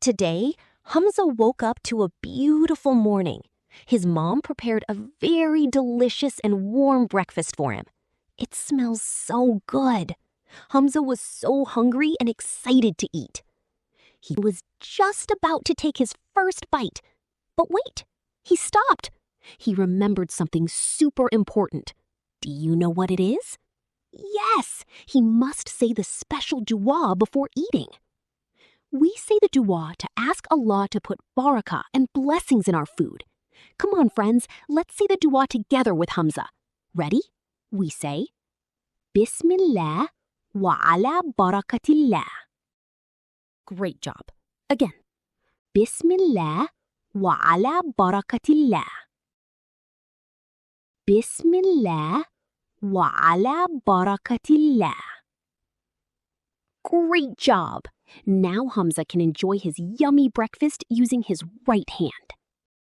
Today, Hamza woke up to a beautiful morning. His mom prepared a very delicious and warm breakfast for him. It smells so good. Hamza was so hungry and excited to eat. He was just about to take his first bite. But wait, he stopped. He remembered something super important. Do you know what it is? Yes, he must say the special dua before eating. We say the dua to ask Allah to put barakah and blessings in our food. Come on, friends, let's say the dua together with Hamza. Ready? We say, Bismillah wa ala barakatillah. Great job. Again. Bismillah wa ala barakatillah. Bismillah wa ala barakatillah. Great job. Now Hamza can enjoy his yummy breakfast using his right hand.